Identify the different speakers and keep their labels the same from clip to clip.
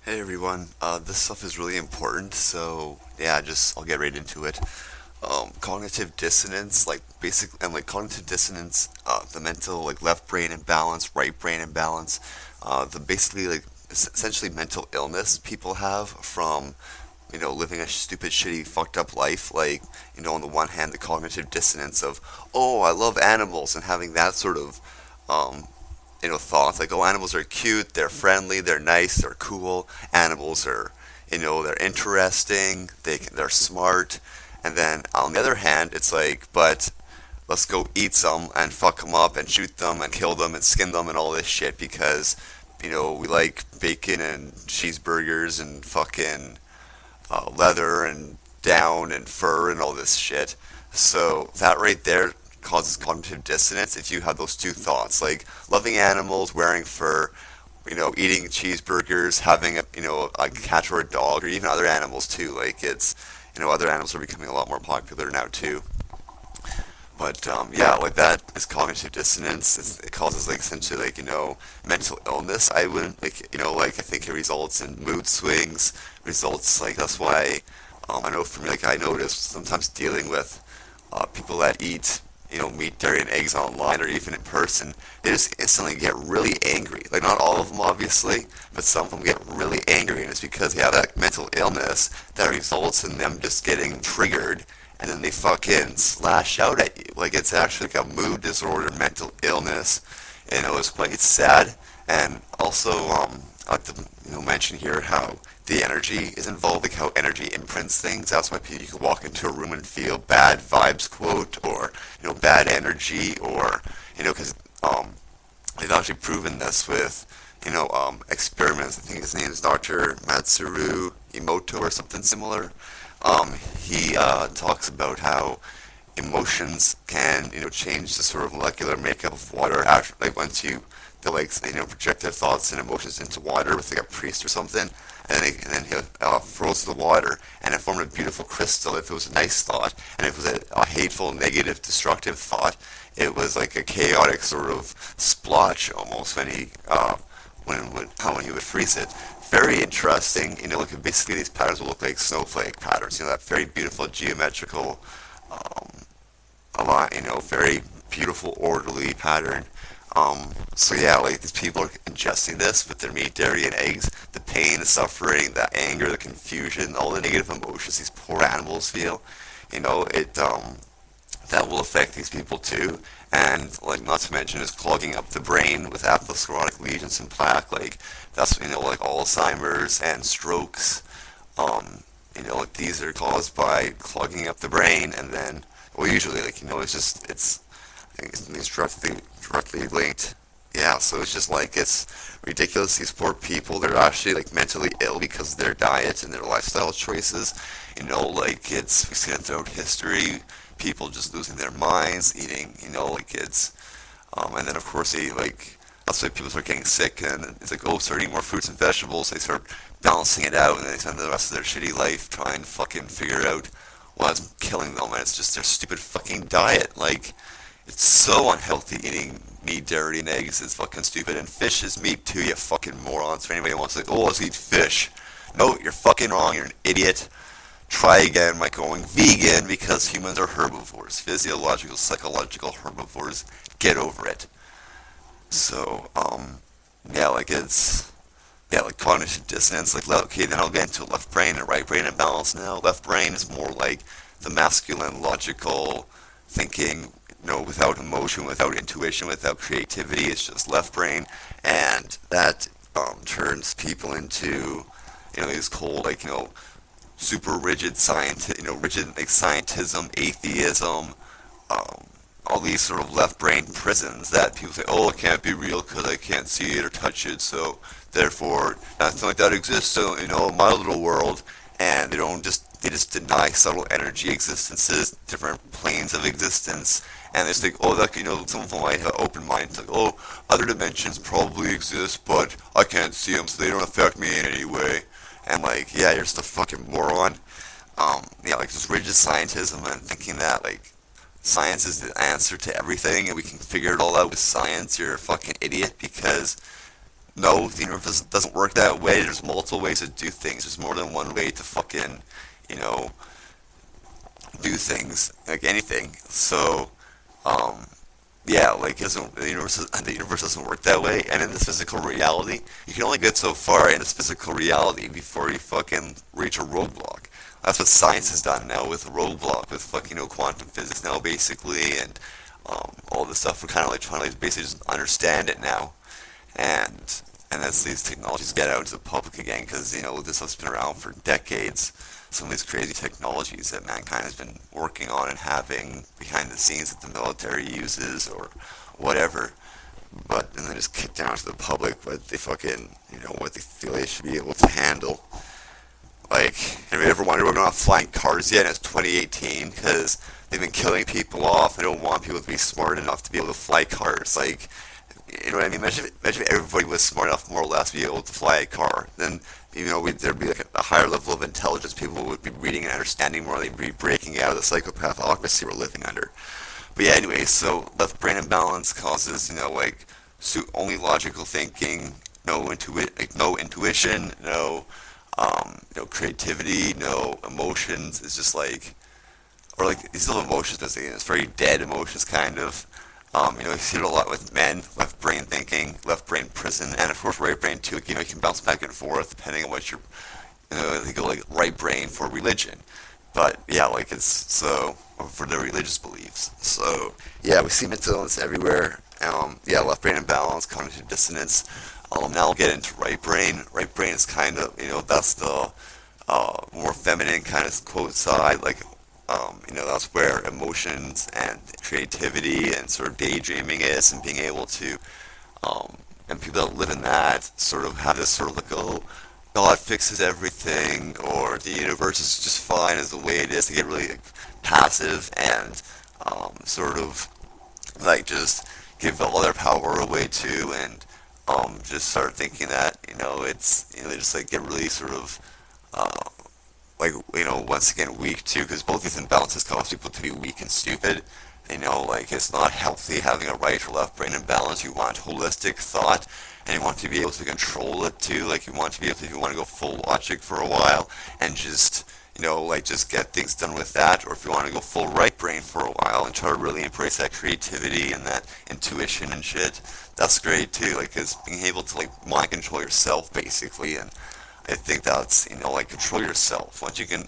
Speaker 1: Hey everyone, this stuff is really important, so yeah, I'll get right into it. Cognitive dissonance, cognitive dissonance, the mental, like left brain imbalance, right brain imbalance, the basically essentially mental illness people have from, living a stupid, shitty, fucked up life. Like, on the one hand, the cognitive dissonance of, oh, I love animals, and having that sort of, um, thoughts like, oh, animals are cute, they're friendly, they're nice, they're cool. Animals are, they're interesting, they're smart. And then on the other hand, it's like, but let's go eat some and fuck them up and shoot them and kill them and skin them and all this shit because, we like bacon and cheeseburgers and fucking leather and down and fur and all this shit. So that right there causes cognitive dissonance if you have those two thoughts, like loving animals, wearing fur, eating cheeseburgers, having a cat or a dog, or even other animals too. Like other animals are becoming a lot more popular now too. But yeah, like that is cognitive dissonance. It causes like essentially mental illness. I wouldn't I think it results in mood swings. Results like that's why I know for me I notice sometimes dealing with people that eat meat, dairy, and eggs online or even in person, they just instantly get really angry. Like not all of them obviously, but some of them get really angry, and it's because they have that mental illness that results in them just getting triggered and then they fucking slash out at you. Like it's actually like a mood disorder, mental illness. And it's sad. And also, I like to mention here how the energy is involved, like how energy imprints things. That's why you can walk into a room and feel bad vibes, quote, or bad energy, or because they've actually proven this with experiments. I think his name is Dr. Matsuru Emoto or something similar. He talks about how emotions can change the sort of molecular makeup of water after, like once you they like project their thoughts and emotions into water with like a priest or something, and then he froze the water and it formed a beautiful crystal if it was a nice thought, and if it was a hateful, negative, destructive thought, it was like a chaotic sort of splotch almost when he would freeze it. Very interesting. Like basically these patterns will look like snowflake patterns. That very beautiful geometrical, um, very beautiful orderly pattern. So yeah, like these people are ingesting this with their meat, dairy, and eggs. The pain, the suffering, the anger, the confusion, all the negative emotions these poor animals feel. It that will affect these people too. And like not to mention is clogging up the brain with atherosclerotic lesions and plaque. Like that's like Alzheimer's and strokes. Like these are caused by clogging up the brain, and then usually it's directly linked. Yeah, so it's just like it's ridiculous. These poor people, they're actually like mentally ill because of their diet and their lifestyle choices. Like we've seen it throughout history. People just losing their minds, eating, and then of course that's why people start getting sick, and it's like, oh, start eating more fruits and vegetables. They start balancing it out, and they spend the rest of their shitty life trying to fucking figure out what's killing them, and it's just their stupid fucking diet. Like, it's so unhealthy eating meat, dairy, and eggs. It's fucking stupid. And fish is meat too, you fucking morons. For anybody who wants to, oh, let's eat fish. No, you're fucking wrong. You're an idiot. Try again by going vegan because humans are herbivores. Physiological, psychological herbivores. Get over it. So, yeah, like cognitive dissonance. Like, okay, then I'll get into left brain and right brain imbalance now. Left brain is more like the masculine, logical thinking, without emotion, without intuition, without creativity. It's just left brain, and that turns people into, these cold, super rigid rigid like scientism, atheism, um, all these sort of left brain prisons that people say, oh, it can't be real because I can't see it or touch it, so therefore nothing like that exists. So my little world, and they just deny subtle energy existences, different planes of existence, and they think, oh, that some of them might have open minds, like, oh, other dimensions probably exist, but I can't see them, so they don't affect me in any way. And like, yeah, you're just a fucking moron. Yeah, like just rigid scientism and thinking that like science is the answer to everything and we can figure it all out with science. You're a fucking idiot because No, the universe doesn't work that way. There's multiple ways to do things. There's more than one way to fucking, you know, do things like anything. So, um, yeah, like it doesn't, the universe doesn't work that way. And in this physical reality, you can only get so far in this physical reality before you fucking reach a roadblock. That's what science has done now with a roadblock, with fucking quantum physics now basically, and all this stuff. We're kind of like trying to like, basically just understand it now, and as these technologies get out into the public again, because this stuff's been around for decades. Some of these crazy technologies that mankind has been working on and having behind the scenes that the military uses or whatever, but then they just kick down to the public what they fucking, what they feel they should be able to handle. Like, have you ever wondered we're not flying cars yet? And it's 2018 because they've been killing people off. They don't want people to be smart enough to be able to fly cars. Like, you know what I mean? Imagine if everybody was smart enough, more or less, to be able to fly a car. Then, there'd be like a higher level of intelligence. People would be reading and understanding more. They'd be breaking out of the psychopathocracy we're living under. But yeah, anyway, so left brain imbalance causes, like, only logical thinking, no intuition, no creativity, no emotions. It's just like, or like, these little emotions, but it's very dead emotions, kind of. You see it a lot with men, left brain thinking, left brain prison, and of course right brain too. You can bounce back and forth depending on what you're, they go like right brain for religion. But yeah, like it's so, for their religious beliefs. So yeah, we see mental illness everywhere. Yeah, left brain imbalance, cognitive dissonance. Now we'll get into right brain. Right brain is kind of, that's the more feminine kind of quote side, like that's where emotions and creativity and sort of daydreaming is, and being able to, and people that live in that sort of have this sort of like, oh, God fixes everything, or the universe is just fine as the way it is. They get really like, passive and sort of like just give all their power away too, and just start thinking that it's they just like get really sort of like once again weak too, because both these imbalances cause people to be weak and stupid. Like it's not healthy having a right or left brain imbalance. You want holistic thought, and you want to be able to control it too. Like you want to be able to, if you want to go full logic for a while and just like just get things done with that, or if you want to go full right brain for a while and try to really embrace that creativity and that intuition and shit, that's great too. Like, cause being able to like mind control yourself basically, and I think that's, like control yourself. Once you can,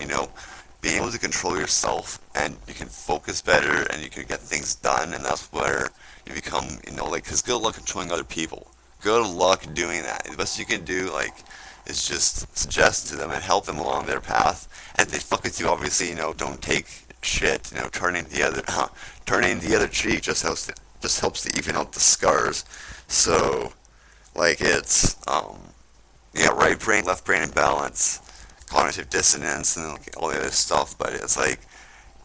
Speaker 1: being able to control yourself and you can focus better and you can get things done, and that's where you become, like, cause good luck controlling other people. Good luck doing that. The best you can do, like, is just suggest to them and help them along their path. And if they fuck with you, obviously, don't take shit. Turning the other cheek just helps to even out the scars. So, like, it's yeah, right brain, left brain imbalance, cognitive dissonance, and like, all the other stuff. But it's like,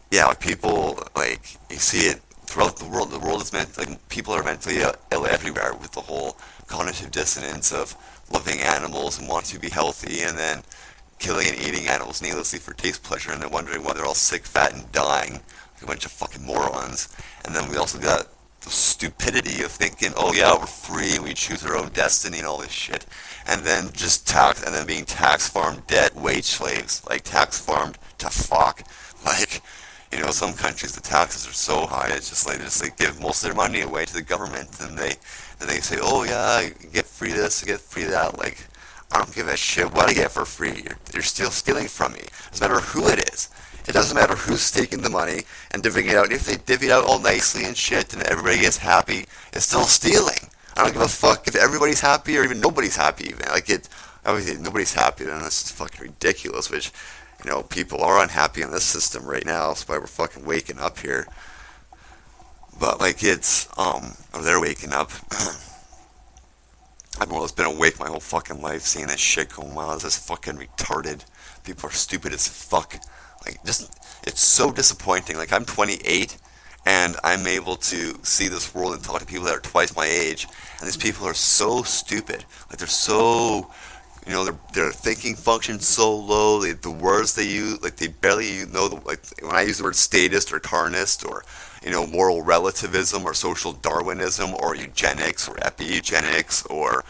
Speaker 1: yeah, like people, like you see it throughout the world. The world is meant, like people are mentally ill everywhere with the whole cognitive dissonance of loving animals and wanting to be healthy, and then killing and eating animals needlessly for taste pleasure, and then wondering why they're all sick, fat, and dying, like a bunch of fucking morons. And then we also got the stupidity of thinking, oh yeah, we're free and we choose our own destiny and all this shit, and then just being tax farmed debt wage slaves, like tax farmed to fuck. Like, some countries the taxes are so high, it's just like they just like give most of their money away to the government, and they say, oh yeah, you get free this, you get free that. Like, I don't give a shit what I get for free. You're still stealing from me. It doesn't matter who it is. It doesn't matter who's taking the money and divvying it out. And if they divvy it out all nicely and shit and everybody gets happy, it's still stealing. I don't give a fuck if everybody's happy or even nobody's happy even. Like, obviously nobody's happy, then that's just fucking ridiculous, which, people are unhappy in this system right now. That's why we're fucking waking up here. But, like, or they're waking up. I've almost been awake my whole fucking life seeing this shit going on. This is fucking retarded. People are stupid as fuck. Like, just, it's so disappointing. Like, I'm 28, and I'm able to see this world and talk to people that are twice my age, and these people are so stupid. Like, they're so, their thinking function's so low. The words they use, like, they barely know, like, when I use the word statist or carnist or, moral relativism or social Darwinism or eugenics or epigenetics or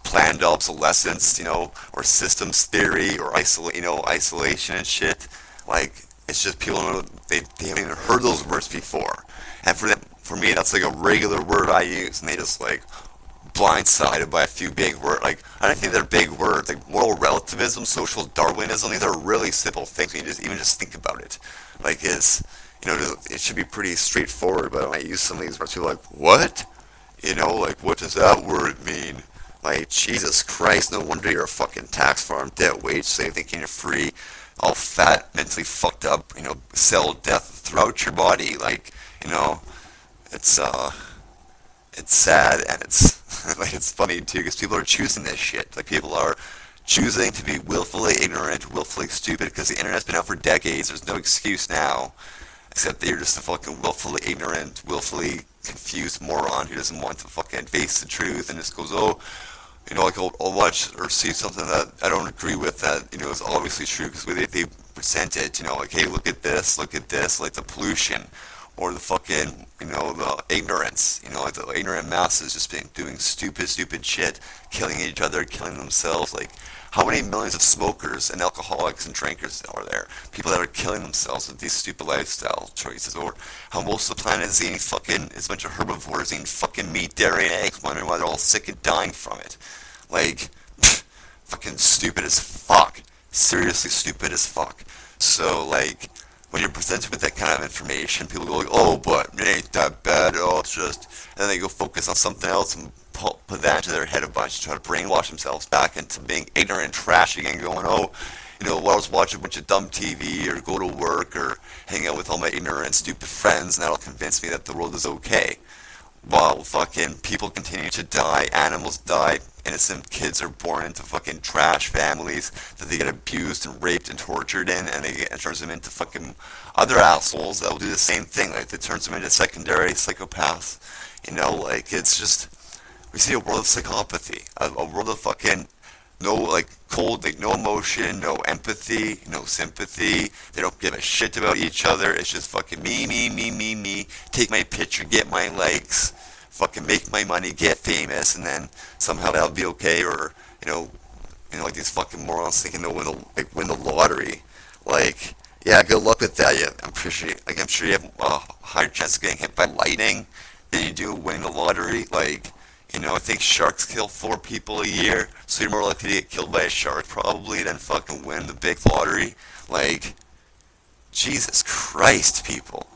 Speaker 1: planned obsolescence, or systems theory, or isolation and shit. Like, it's just people don't know, they haven't even heard those words before. And for me, that's like a regular word I use, and they just like blindsided by a few big words. Like, I don't think they're big words. Like moral relativism, social Darwinism. These are really simple things when you just think about it. Like, it should be pretty straightforward. But when I use some of these words, people are like, what? Like, what does that word mean? Like, Jesus Christ, no wonder you're a fucking tax farm, debt wage slave, thinking you're free, all fat, mentally fucked up, cell death throughout your body. Like, it's, it's sad, and it's, like, it's funny, too, because people are choosing this shit. Like, people are choosing to be willfully ignorant, willfully stupid, because the internet's been out for decades. There's no excuse now, except that you're just a fucking willfully ignorant, willfully confused moron who doesn't want to fucking face the truth and just goes, oh, like I'll watch or see something that I don't agree with that, is obviously true because they present it, like, hey, look at this, like the pollution or the fucking, the ignorance, like the ignorant masses just being doing stupid shit, killing each other, killing themselves, like, how many millions of smokers and alcoholics and drinkers are there? People that are killing themselves with these stupid lifestyle choices, or how most of the planet is a bunch of herbivores eating fucking meat, dairy, and eggs, wondering why they're all sick and dying from it. Like, fucking stupid as fuck. Seriously stupid as fuck. So, like, when you're presented with that kind of information, people go like, oh, but it ain't that bad, it's just, and then they go focus on something else and put that into their head a bunch, try to brainwash themselves back into being ignorant and trash again, going, oh, well, I'll just watch a bunch of dumb TV, or go to work, or hang out with all my ignorant, stupid friends, and that'll convince me that the world is okay. While fucking people continue to die, animals die, innocent kids are born into fucking trash families that they get abused and raped and tortured in, and it turns them into fucking other assholes that will do the same thing. Like, it turns them into secondary psychopaths. Like, it's just, we see a world of psychopathy, a world of fucking no, like, cold, like, no emotion, no empathy, no sympathy. They don't give a shit about each other. It's just fucking me. Take my picture, get my likes, fucking make my money, get famous, and then somehow that'll be okay. Or, like these fucking morons thinking they'll win the lottery. Like, yeah, good luck with that. Yeah, I'm sure you have a higher chance of getting hit by lightning than you do winning the lottery. Like, I think sharks kill 4 people a year, so you're more likely to get killed by a shark probably than fucking win the big lottery. Like, Jesus Christ, people.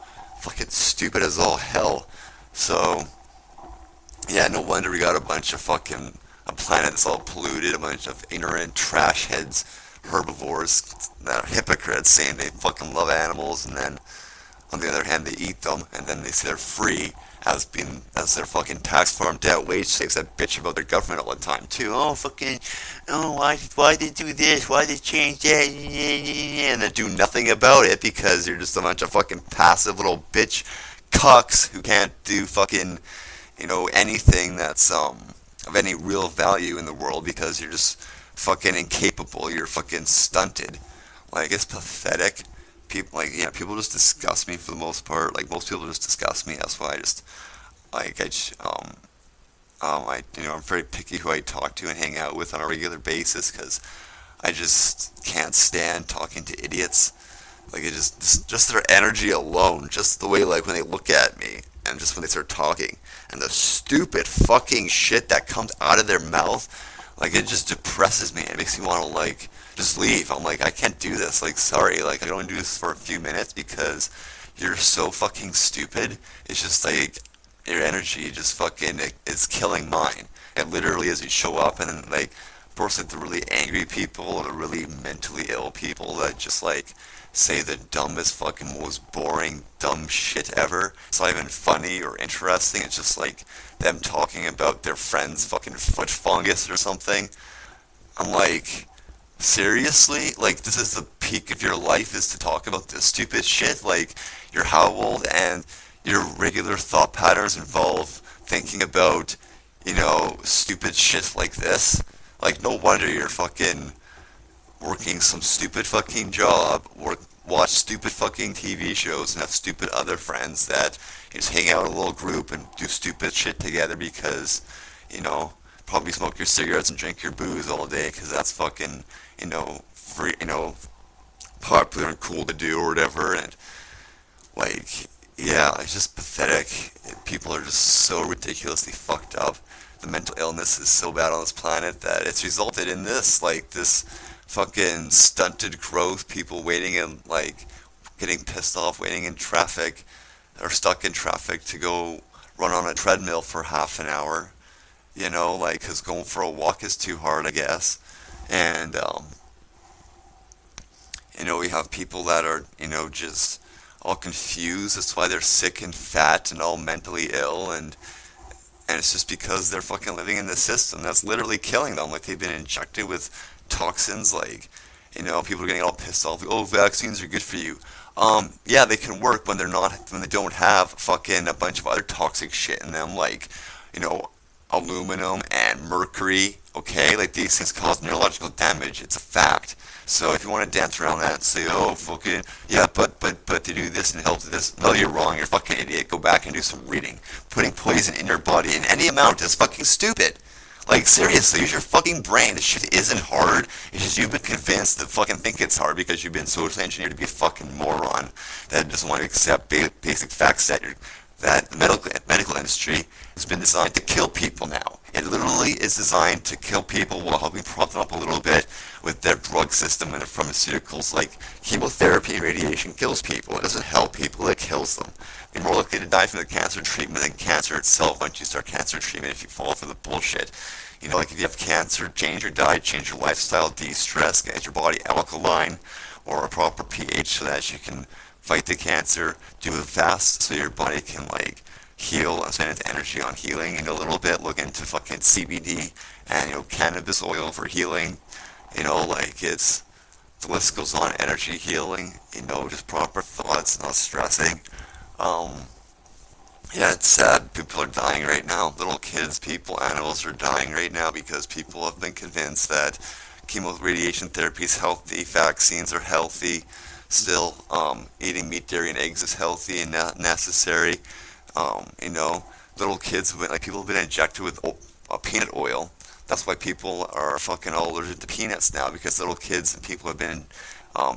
Speaker 1: Fucking stupid as all hell. So, yeah, no wonder we got a planet that's all polluted, a bunch of ignorant trash heads, herbivores that are hypocrites saying they fucking love animals, and then on the other hand they eat them, and then they say they're free as their fucking tax farm debt wage slaves that bitch about their government all the time too. Oh, fucking, why they do this? Why they change that? And then do nothing about it because you're just a bunch of fucking passive little bitch cucks who can't do fucking, anything that's of any real value in the world because you're just fucking incapable. You're fucking stunted. Like, it's pathetic. People just disgust me for the most part. Like, most people just disgust me. That's why I'm very picky who I talk to and hang out with on a regular basis because I just can't stand talking to idiots. Like, it just their energy alone, just the way, like, when they look at me and just when they start talking and the stupid fucking shit that comes out of their mouth, like, it just depresses me. It makes me want to, like, just leave. I'm like, I can't do this. Like, sorry, like, I don't want to do this for a few minutes because you're so fucking stupid. It's just like, your energy just fucking, it's killing mine. It literally is. You show up and then, like, of course, like, the really angry people or the really mentally ill people that just, like, say the dumbest fucking most boring dumb shit ever. It's not even funny or interesting. It's just like them talking about their friend's fucking foot fungus or something. I'm like, seriously? Like, this is the peak of your life is to talk about this stupid shit? Like, you're how old and your regular thought patterns involve thinking about, stupid shit like this? Like, no wonder you're fucking working some stupid fucking job, watch stupid fucking TV shows, and have stupid other friends that you just hang out in a little group and do stupid shit together because, probably smoke your cigarettes and drink your booze all day because that's fucking, free, popular and cool to do or whatever. And like, yeah, it's just pathetic. People are just so ridiculously fucked up. The mental illness is so bad on this planet that it's resulted in this, like, this fucking stunted growth. People waiting in, like, getting pissed off, waiting in traffic, or stuck in traffic to go run on a treadmill for half an hour. Like, because going for a walk is too hard, I guess. And, we have people that are, just all confused. That's why they're sick and fat and all mentally ill, and it's just because they're fucking living in the system that's literally killing them. Like, they've been injected with toxins. Like, people are getting all pissed off. Like, oh, vaccines are good for you. Yeah, they can work when they don't have fucking a bunch of other toxic shit in them, like, you know, aluminum and mercury. Okay, like, these things cause neurological damage. It's a fact. So if you want to dance around that and say, oh, fucking, yeah, but they do this and help this. No, you're wrong. You're a fucking idiot. Go back and do some reading. Putting poison in your body in any amount is fucking stupid. Like, seriously, use your fucking brain. This shit isn't hard. It's just you've been convinced to fucking think it's hard because you've been socially engineered to be a fucking moron that doesn't want to accept basic facts that the medical industry has been designed to kill people now. It literally is designed to kill people while helping prop them up a little bit with their drug system and their pharmaceuticals. Like, chemotherapy and radiation kills people. It doesn't help people, it kills them. You're more likely to die from the cancer treatment than cancer itself once you start cancer treatment if you fall for the bullshit. Like, if you have cancer, change your diet, change your lifestyle, de-stress, get your body alkaline or a proper pH so that you can fight the cancer, do it fast so your body can, like, heal and spend its energy on healing a little bit. Look into fucking CBD and, cannabis oil for healing. Like, the list goes on. Energy healing, just proper thoughts, not stressing. Yeah, it's sad. People are dying right now. Little kids, people, animals are dying right now because people have been convinced that chemo radiation therapy is healthy, vaccines are healthy. Still, eating meat, dairy, and eggs is healthy and not necessary. Little kids have been, like, people have been injected with peanut oil. That's why people are fucking all allergic to peanuts now, because little kids and people have been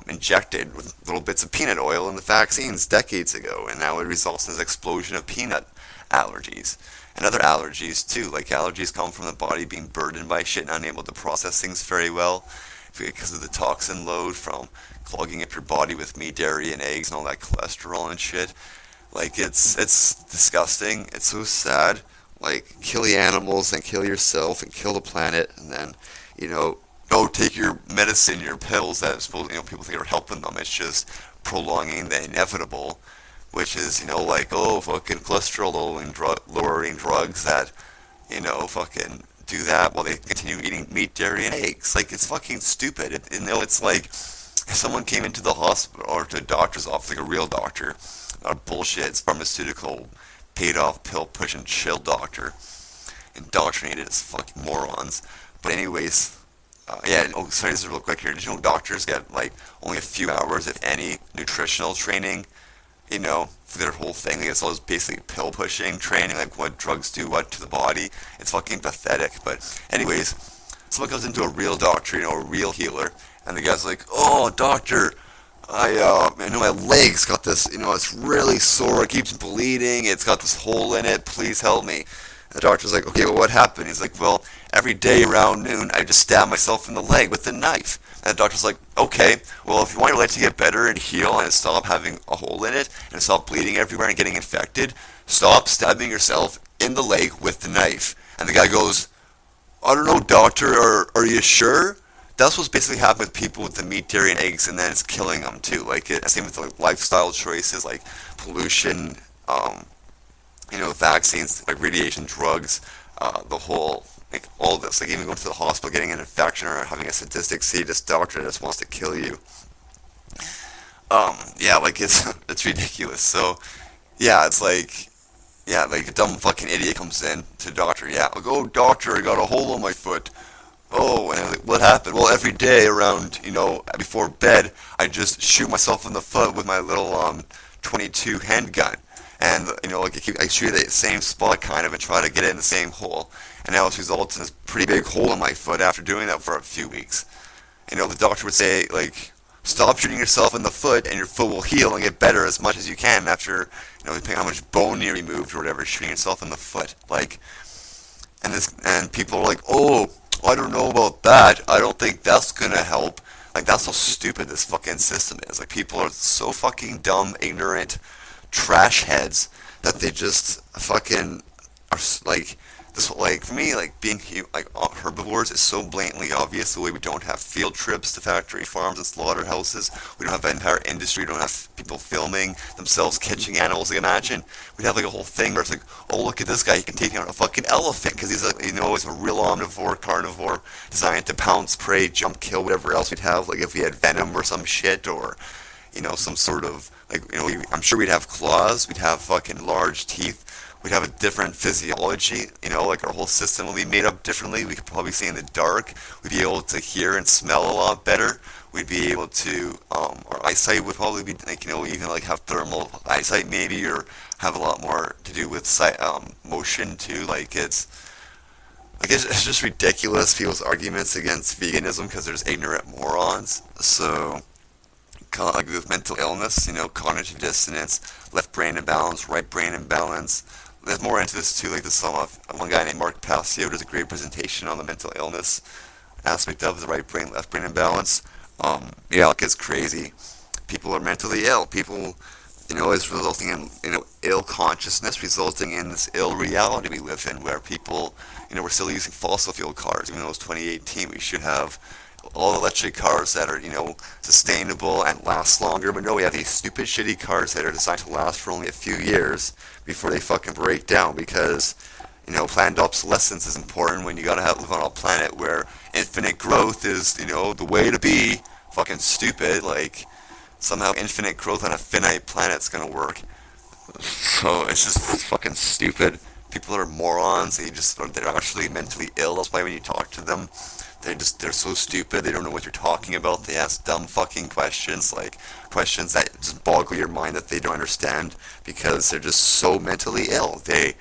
Speaker 1: injected with little bits of peanut oil in the vaccines decades ago, and now it results in this explosion of peanut allergies. And other allergies too, like allergies come from the body being burdened by shit and unable to process things very well because of the toxin load from clogging up your body with meat, dairy, and eggs and all that cholesterol and shit. Like, it's disgusting. It's so sad. Like, kill the animals and kill yourself and kill the planet, and then, don't take your medicine, your pills that people think are helping them. It's just prolonging the inevitable, which is, like, oh, fucking cholesterol lowering drugs that, fucking do that while they continue eating meat, dairy, and eggs. Like, it's fucking stupid. It's like if someone came into the hospital or to a doctor's office, like a real doctor, not bullshit, it's pharmaceutical, paid-off, pill-pushing, chill doctor, indoctrinated as fucking morons. But anyways, sorry, this is real quick here. Did you know doctors get, like, only a few hours, if any, nutritional training, for their whole thing? Like, it's all this basically pill-pushing training, like what drugs do what to the body. It's fucking pathetic. But anyways, someone comes into a real doctor, a real healer, and the guy's like, oh, doctor, I know my leg's got this, it's really sore, it keeps bleeding, it's got this hole in it, please help me. And the doctor's like, okay, well, what happened? He's like, well, every day around noon, I just stab myself in the leg with a knife. And the doctor's like, okay, well, if you want your leg to get better and heal and stop having a hole in it, and stop bleeding everywhere and getting infected, stop stabbing yourself in the leg with the knife. And the guy goes, I don't know, doctor, are you sure? That's what's basically happening with people with the meat, dairy, and eggs, and then it's killing them too. Like, same with like lifestyle choices, like pollution, vaccines, like radiation, drugs, the whole, like, all this. Like, even going to the hospital, getting an infection, or having a sadistic sadist doctor that just wants to kill you. Like, it's ridiculous. So, yeah, it's like, like a dumb fucking idiot comes in to the doctor. Yeah, like, oh, doctor, I got a hole on my foot. Oh, and I'm like, what happened? Well, every day around, before bed, I just shoot myself in the foot with my little 22 handgun. and like I shoot at the same spot kind of and try to get it in the same hole, and now it's results in this pretty big hole in my foot after doing that for a few weeks. The doctor would say, like, stop shooting yourself in the foot and your foot will heal and get better as much as you can after, depending on how much bone you removed or whatever, shooting yourself in the foot. Like, and people are like, oh, I don't know about that. I don't think that's gonna help. Like, that's how stupid this fucking system is. Like, people are so fucking dumb, ignorant, trash heads that they just fucking are like this. Like, for me, like being like herbivores is so blatantly obvious. The way we don't have field trips to factory farms and slaughterhouses, we don't have an entire industry, we don't have people filming themselves catching animals. Like, imagine we'd have like a whole thing where it's like, oh, look at this guy, he can take down a fucking elephant because he's like, he's a real omnivore, carnivore, designed to pounce, prey, jump, kill, whatever else we'd have. Like if we had venom or some shit, or some sort of, like, I'm sure we'd have claws, we'd have fucking large teeth, we'd have a different physiology, like our whole system would be made up differently. We could probably see in the dark, we'd be able to hear and smell a lot better, we'd be able to, our eyesight would probably be, like, even like have thermal eyesight maybe, or have a lot more to do with motion too. Like it's just ridiculous, people's arguments against veganism, because there's ignorant morons. So, like with mental illness, cognitive dissonance, left brain imbalance, right brain imbalance. There's more into this too. Like this, one guy named Mark Passio does a great presentation on the mental illness aspect of the right brain, left brain imbalance. Yeah, it gets crazy. People are mentally ill. People, is resulting in, ill consciousness, resulting in this ill reality we live in, where people, we're still using fossil fuel cars, even though it's 2018. We should have all electric cars that are, sustainable and last longer. But no, we have these stupid, shitty cars that are designed to last for only a few years before they fucking break down, because, planned obsolescence is important when you gotta live on a planet where infinite growth is, the way to be. Fucking stupid. Like, somehow infinite growth on a finite planet's gonna work. So it's just fucking stupid. People are morons. They're actually mentally ill. That's why when you talk to them, they're so stupid. They don't know what you're talking about. They ask dumb fucking questions, like questions that just boggle your mind, that they don't understand, because they're just so mentally ill. They're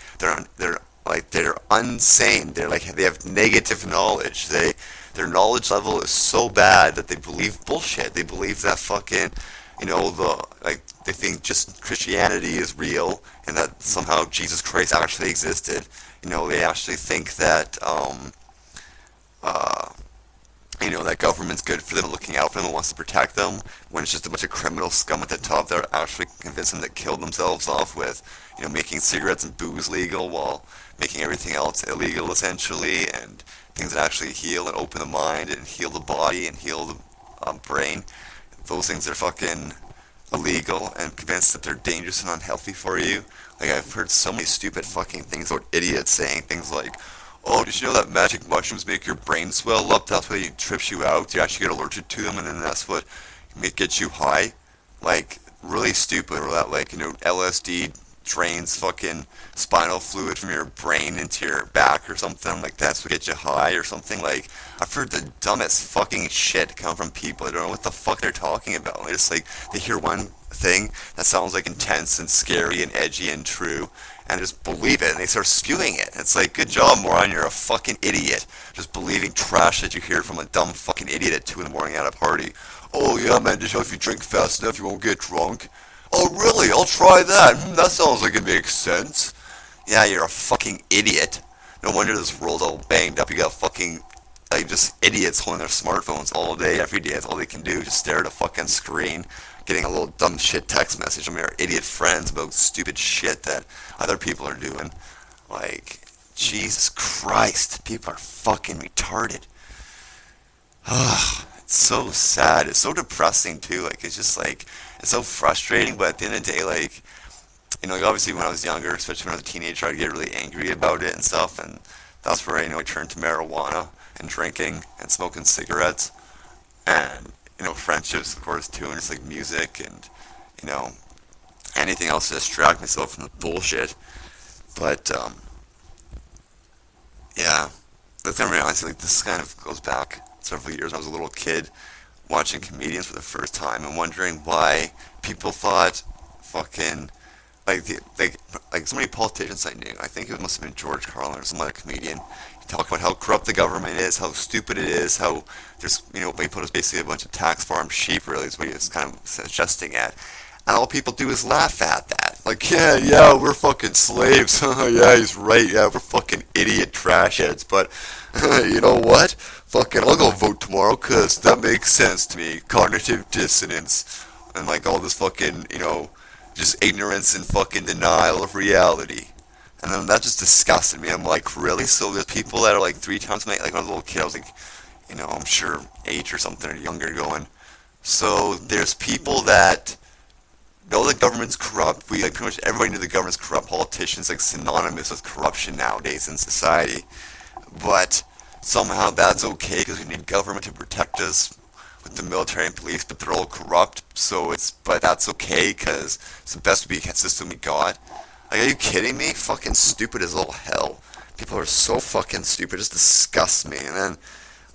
Speaker 1: insane. They have negative knowledge. Their knowledge level is so bad that they believe bullshit. They believe that fucking, they think just Christianity is real and that somehow Jesus Christ actually existed. They actually think that, that government's good for them, looking out for them, and wants to protect them, when it's just a bunch of criminal scum at the top that are actually convinced them to kill themselves off with, making cigarettes and booze legal while making everything else illegal, essentially, and things that actually heal and open the mind and heal the body and heal the brain. Those things are fucking illegal, and convinced that they're dangerous and unhealthy for you. Like, I've heard so many stupid fucking things about idiots saying things like, oh, did you know that magic mushrooms make your brain swell up? That's why it trips you out. You actually get allergic to them, and then that's what gets you high. Like, really stupid. Or that, like, LSD drains fucking spinal fluid from your brain into your back or something. Like, that's what gets you high or something. Like, I've heard the dumbest fucking shit come from people. I don't know what the fuck they're talking about. They just, they hear one thing that sounds like intense and scary and edgy and true, and just believe it, and they start spewing it. It's like, good job, moron, you're a fucking idiot. Just believing trash that you hear from a dumb fucking idiot at 2 in the morning at a party. Oh yeah, man, just if you drink fast enough, you won't get drunk. Oh really? I'll try that. That sounds like it makes sense. Yeah, you're a fucking idiot. No wonder this world's all banged up. You got fucking, just idiots holding their smartphones all day, every day. That's all they can do, just stare at a fucking screen, getting a little dumb shit text message from their idiot friends about stupid shit that other people are doing. Like, Jesus Christ, people are fucking retarded. It's so sad. It's so depressing too. Like, it's just it's so frustrating. But at the end of the day, obviously when I was younger, especially when I was a teenager, I'd get really angry about it and stuff. And that's where I turned to marijuana and drinking and smoking cigarettes, and friendships, of course, too, and just music and anything else to distract myself from the bullshit. But yeah, that's kind of honestly, this kind of goes back several years. When I was a little kid watching comedians for the first time and wondering why people thought fucking like so many politicians I knew. I think it must have been George Carlin or some other comedian. He talked about how corrupt the government is, how stupid it is, how there's they put us basically a bunch of tax farm sheep. Really, is what he was kind of suggesting at. And all people do is laugh at that. Like, yeah, we're fucking slaves. Yeah, he's right. Yeah, we're fucking idiot trash heads. But you know what? Fucking, I'll go vote tomorrow because that makes sense to me. Cognitive dissonance and like all this fucking, just ignorance and fucking denial of reality. And then that just disgusted me. I'm like, really? So there's people that are like 3 times my, like when I was a little kid, I was like, I'm sure 8 or something or younger going. So there's people that know the government's corrupt. We like pretty much everybody knew the government's corrupt. Politicians like synonymous with corruption nowadays in society. But somehow that's okay because we need government to protect us with the military and police, but they're all corrupt. But that's okay because it's the best system we got. Like, are you kidding me? Fucking stupid as all hell. People are so fucking stupid. It just disgusts me. And then,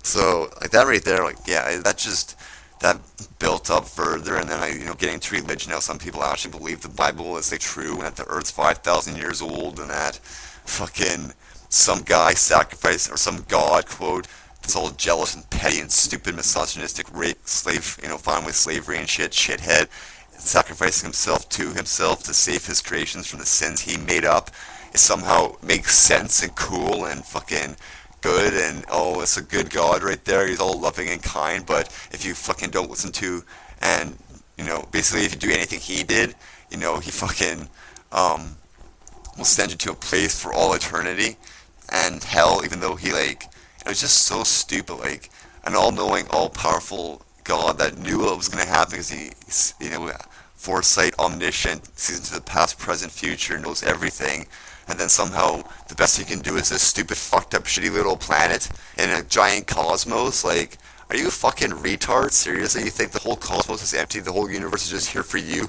Speaker 1: so like that right there, like yeah, that built up further, and then getting to religion. Now some people actually believe the Bible is like true, and that the Earth's 5,000 years old, and that fucking some guy sacrificed or some god quote that's all jealous and petty and stupid, misogynistic, rape, slave, fine with slavery and shithead, sacrificing himself to save his creations from the sins he made up. It somehow makes sense and cool and fucking good, and it's a good God right there. He's all loving and kind. But if you fucking don't listen to, and basically if you do anything he did, he fucking will send you to a place for all eternity and hell. Even though he like, it was just so stupid. Like an all-knowing, all-powerful God that knew what was gonna happen because he, foresight, omniscient, sees into the past, present, future, knows everything. And then somehow the best he can do is this stupid, fucked up, shitty little planet in a giant cosmos. Like, are you a fucking retard? Seriously? You think the whole cosmos is empty? The whole universe is just here for you?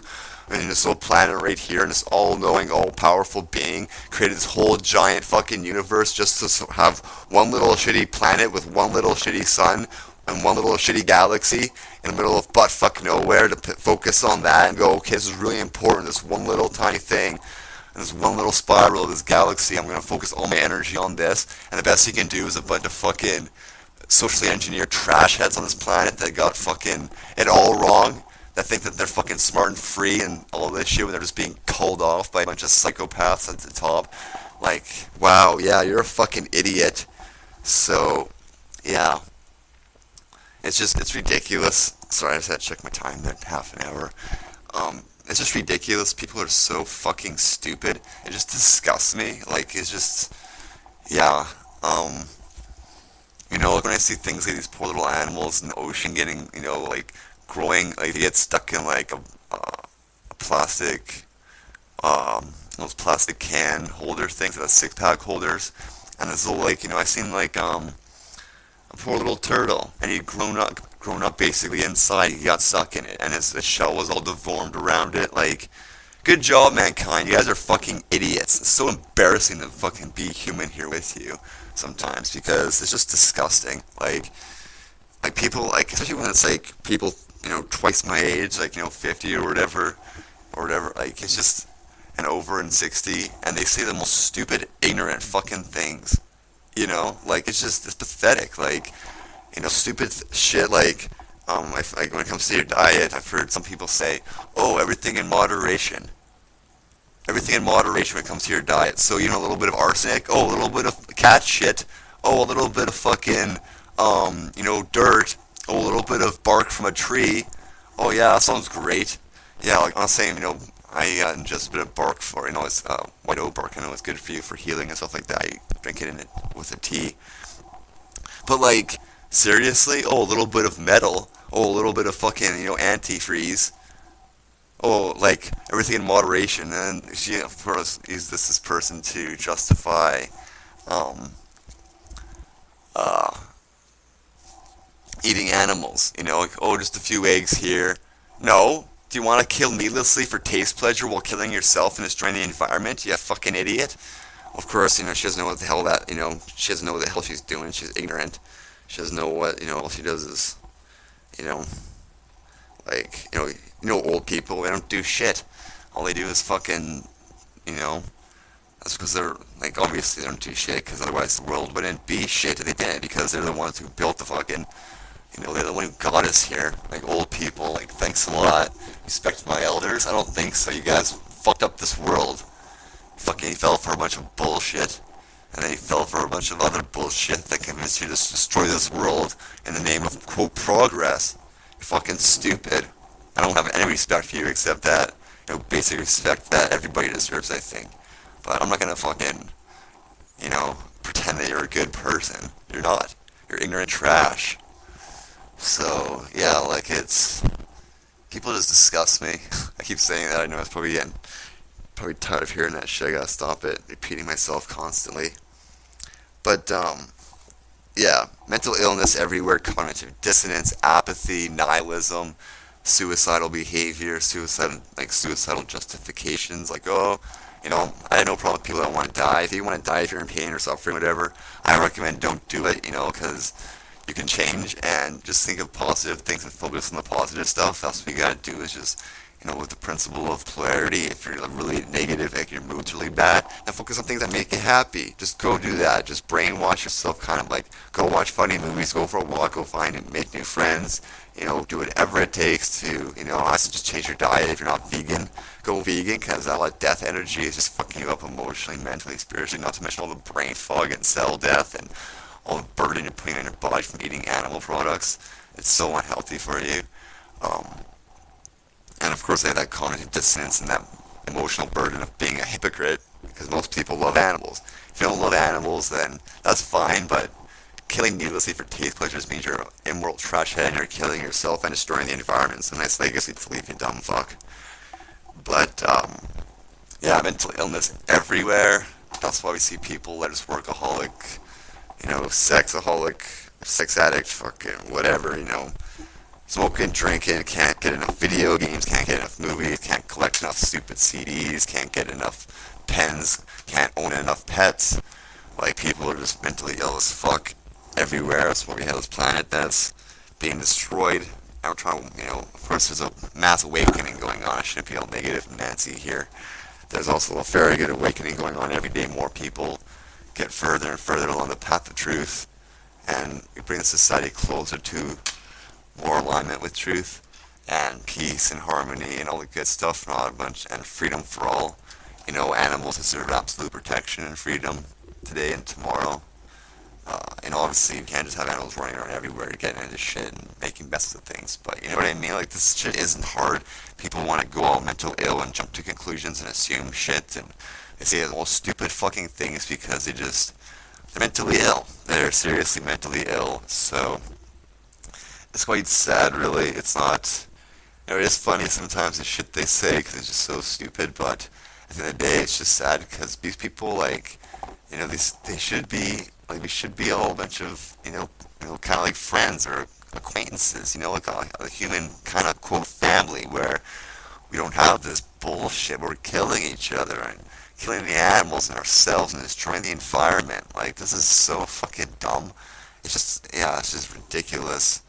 Speaker 1: And this little planet right here, and this all-knowing, all-powerful being created this whole giant fucking universe just to have one little shitty planet with one little shitty sun and one little shitty galaxy in the middle of buttfuck nowhere to focus on that and go, okay, this is really important, this one little tiny thing. And this one little spiral of this galaxy, I'm going to focus all my energy on this, and the best he can do is a bunch of fucking socially engineered trash heads on this planet that got fucking it all wrong, that think that they're fucking smart and free and all this shit when they're just being called off by a bunch of psychopaths at the top. Like, wow, yeah, you're a fucking idiot. So, yeah. It's ridiculous. Sorry, I just had to check my time there, half an hour. It's just ridiculous. People are so fucking stupid. It just disgusts me. Like, it's just, yeah. Like when I see things like these poor little animals in the ocean getting, like growing, like they get stuck in like a plastic, those plastic can holder things, the 6-pack holders, and this little like, I seen like a poor little turtle, and he'd grown up basically inside. He got stuck in it, and his shell was all deformed around it. Like, good job, mankind. You guys are fucking idiots. It's so embarrassing to fucking be human here with you sometimes because it's just disgusting. Like people, like especially when it's like people, twice my age, like 50 or whatever. Like it's just and over and 60, and they say the most stupid, ignorant fucking things. Like it's pathetic. Like, stupid shit. Like, like when it comes to your diet, I've heard some people say, "Oh, everything in moderation." Everything in moderation when it comes to your diet. So, a little bit of arsenic. Oh, a little bit of cat shit. Oh, a little bit of fucking, dirt. Oh, a little bit of bark from a tree. Oh, yeah, that sounds great. Yeah, like I'm saying, I ingest a bit of bark for, it's white oak bark. I know it's good for you for healing and stuff like that. You drink it in it with a tea. But, like, seriously? Oh, a little bit of metal. Oh, a little bit of fucking, antifreeze. Oh, like, everything in moderation. And she, of course, used this person to justify, eating animals. Like, oh, just a few eggs here. No. Do you want to kill needlessly for taste pleasure while killing yourself and destroying the environment? You fucking idiot. Of course, she doesn't know what the hell she doesn't know what the hell she's doing. She's ignorant. She doesn't know what, all she does is, like, old people, they don't do shit. All they do is fucking you know? That's because they're, like, obviously they're into shit, because otherwise the world wouldn't be shit if they didn't, because they're the ones who built the fucking, they're the one who got us here. Like, old people, like, thanks a lot. Respect my elders? I don't think so. You guys fucked up this world. Fucking fell for a bunch of bullshit. And then he fell for a bunch of other bullshit that convinced you to destroy this world in the name of, quote, progress. You're fucking stupid. I don't have any respect for you except that, basic respect that everybody deserves, I think. But I'm not gonna fucking, pretend that you're a good person. You're not. You're ignorant trash. So, yeah, like, people just disgust me. I keep saying that. I know it's probably tired of hearing that shit. I gotta stop it. Repeating myself constantly. But, yeah, mental illness everywhere, cognitive dissonance, apathy, nihilism, suicidal behavior, suicidal justifications, like, oh, I have no problem with people that want to die. If you want to die, if you're in pain or suffering, whatever, I recommend don't do it, because you can change and just think of positive things and focus on the positive stuff. That's what you gotta do is just, with the principle of polarity, if you're really negative, like your mood's really bad, then focus on things that make you happy. Just go do that. Just brainwash yourself, kind of like, go watch funny movies, go for a walk, go find and make new friends, do whatever it takes to, I suggest change your diet if you're not vegan. Go vegan, because all that death energy is just fucking you up emotionally, mentally, spiritually, not to mention all the brain fog and cell death and all the burden you're putting on your body from eating animal products. It's so unhealthy for you. And of course, they have that cognitive dissonance and that emotional burden of being a hypocrite, because most people love animals. If you don't love animals, then that's fine, but killing needlessly for taste pleasures means you're an immoral trash head and you're killing yourself and destroying the environment. It's a nice legacy to leave, you dumb fuck. But, yeah, mental illness everywhere. That's why we see people that are workaholic, sexaholic, sex addict, fucking whatever, smoking, drinking, can't get enough video games, can't get enough movies, can't collect enough stupid CDs, can't get enough pens, can't own enough pets. Like, people are just mentally ill as fuck everywhere. That's why we have this planet that's being destroyed. And we're trying to, of course there's a mass awakening going on. I shouldn't be all negative Nancy here. There's also a very good awakening going on every day. More people get further and further along the path of truth, and we bring the society closer to more alignment with truth and peace and harmony and all the good stuff and all a bunch, and freedom for all. Animals deserve absolute protection and freedom today and tomorrow. And obviously you can't just have animals running around everywhere getting into shit and making messes of things, but you know what I mean? Like, this shit isn't hard. People want to go all mental ill and jump to conclusions and assume shit, and they say the most stupid fucking things because they're mentally ill. They're seriously mentally ill. So it's quite sad, really. It's not, it is funny sometimes the shit they say because it's just so stupid, but at the end of the day, it's just sad because these people, like, they should be, like, we should be all a bunch of, kind of like friends or acquaintances, like a human kind of, quote, family where we don't have this bullshit where we're killing each other and killing the animals and ourselves and destroying the environment. Like, this is so fucking dumb. It's just ridiculous.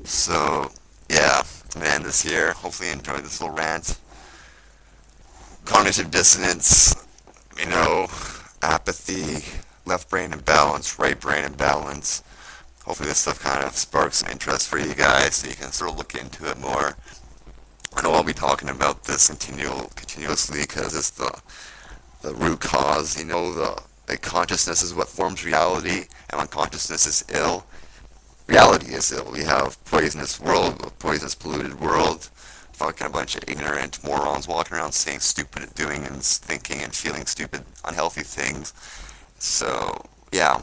Speaker 1: So, yeah, I'm gonna end this here. Hopefully you enjoyed this little rant. Cognitive dissonance, apathy, left brain imbalance, right brain imbalance. Hopefully this stuff kind of sparks some interest for you guys so you can sort of look into it more. I know I'll be talking about this continuously because it's the root cause, the consciousness is what forms reality, and when consciousness is ill, reality is ill. We have poisonous world, a poisonous polluted world, fucking a bunch of ignorant morons walking around saying stupid, doing and thinking and feeling stupid, unhealthy things. So, yeah.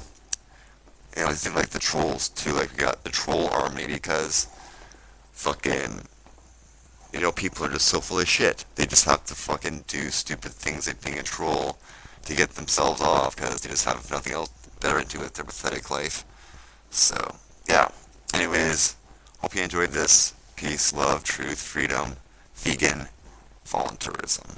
Speaker 1: I think like the trolls too, like we got the troll army because fucking, people are just so full of shit. They just have to fucking do stupid things like being a troll to get themselves off because they just have nothing else better to do with their pathetic life. So, yeah. Anyways, hope you enjoyed this. Peace, love, truth, freedom, vegan, voluntarism.